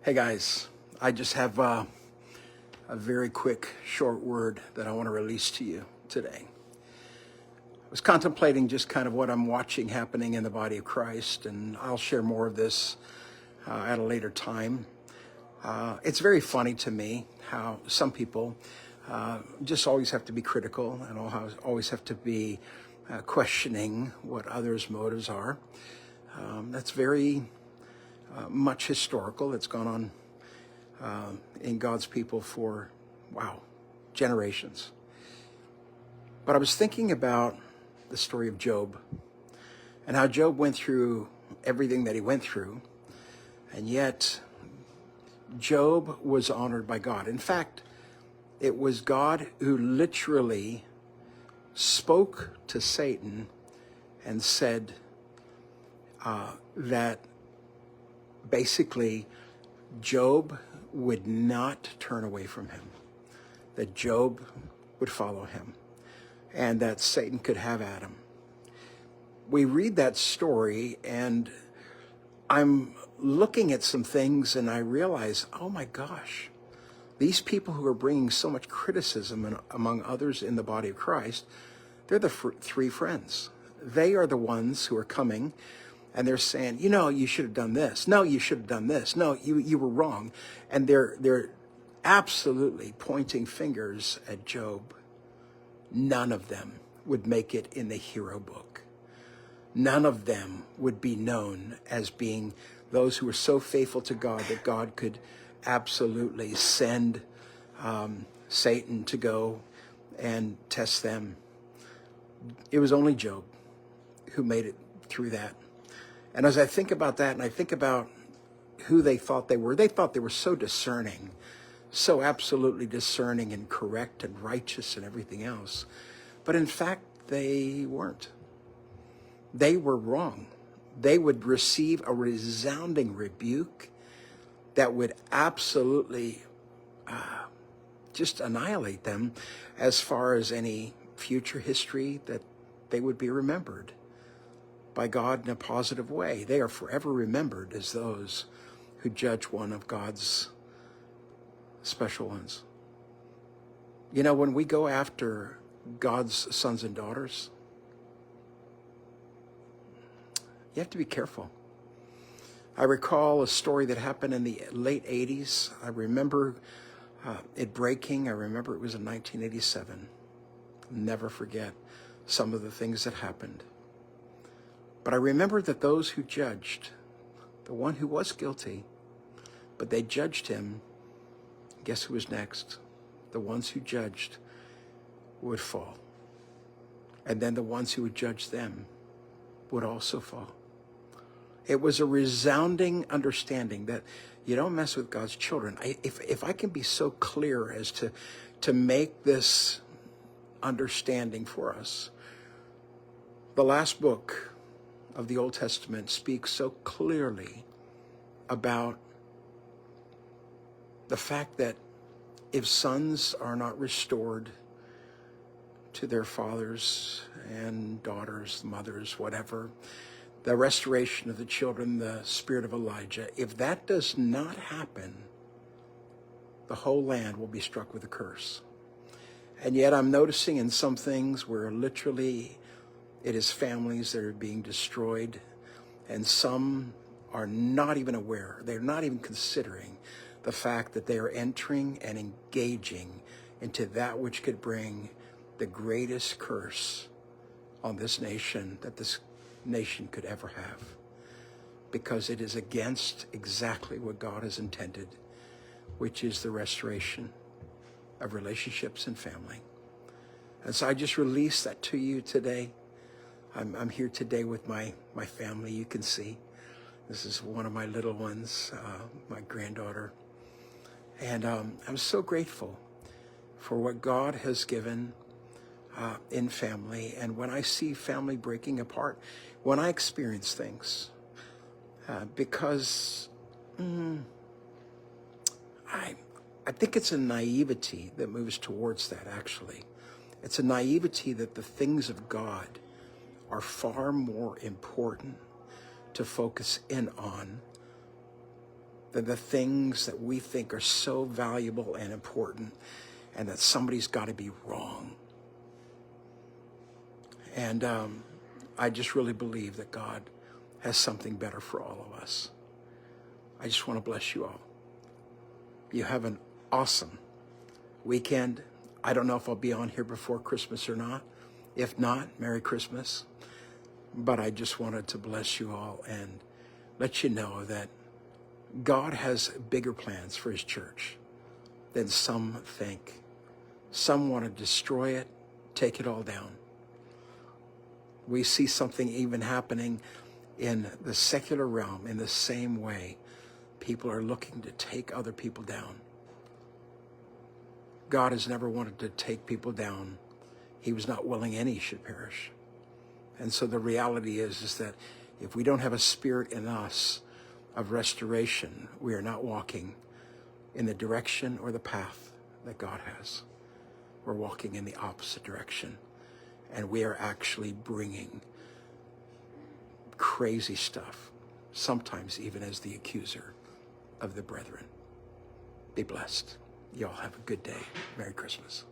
Hey guys, I just have a very quick, short word that I want to release to you today. I was contemplating just kind of what I'm watching happening in the body of Christ, and I'll share more of this at a later time. It's very funny to me how some people just always have to be critical and always have to be questioning what others' motives are. That's very much historical. It's gone on in God's people for, wow, generations. But I was thinking about the story of Job and how Job went through everything that he went through, and yet Job was honored by God. In fact, it was God who literally spoke to Satan and said that basically Job would not turn away from him, that Job would follow him, and that Satan could have Adam. We read that story, and I'm looking at some things, and I realize, oh my gosh, these people who are bringing so much criticism among others in the body of Christ, they're the three friends. They are the ones who are coming, and they're saying, you know, you should have done this. No, you should have done this. No, you were wrong. And they're absolutely pointing fingers at Job. None of them would make it in the hero book. None of them would be known as being those who were so faithful to God that God could absolutely send Satan to go and test them. It was only Job who made it through that. And as I think about that, and I think about who they thought they were so discerning, so absolutely discerning and correct and righteous and everything else. But in fact, they weren't. They were wrong. They would receive a resounding rebuke that would absolutely just annihilate them as far as any future history that they would be remembered by God in a positive way. They are forever remembered as those who judge one of God's special ones. You know, when we go after God's sons and daughters, you have to be careful. I recall a story that happened in the late 80s. I remember it breaking. I remember it was in 1987. I'll never forget some of the things that happened. But I remember that those who judged, the one who was guilty, but they judged him, guess who was next? The ones who judged would fall. And then the ones who would judge them would also fall. It was a resounding understanding that you don't mess with God's children. If I can be so clear as to make this understanding for us, the last book of the Old Testament speaks so clearly about the fact that if sons are not restored to their fathers and daughters, mothers, whatever, the restoration of the children, the spirit of Elijah, if that does not happen, the whole land will be struck with a curse. And yet I'm noticing in some things where literally it is families that are being destroyed, and some are not even aware. They're not even considering the fact that they are entering and engaging into that which could bring the greatest curse on this nation that this nation could ever have, because it is against exactly what God has intended, which is the restoration of relationships and family. And so I just release that to you today. I'm here today with my family. You can see this is one of my little ones, my granddaughter. And I'm so grateful for what God has given in family. And when I see family breaking apart, when I experience things, because I think it's a naivety that moves towards that, actually. It's a naivety that the things of God are far more important to focus in on than the things that we think are so valuable and important, and that somebody's got to be wrong. And I just really believe that God has something better for all of us. I just want to bless you all. You have an awesome weekend. I don't know if I'll be on here before Christmas or not. If not, Merry Christmas. But I just wanted to bless you all and let you know that God has bigger plans for his church than some think. Some want to destroy it, take it all down. We see something even happening in the secular realm in the same way. People are looking to take other people down. God has never wanted to take people down. He was not willing any should perish. And so the reality is that if we don't have a spirit in us of restoration, we are not walking in the direction or the path that God has. We're walking in the opposite direction. And we are actually bringing crazy stuff, sometimes even as the accuser of the brethren. Be blessed. Y'all have a good day. Merry Christmas.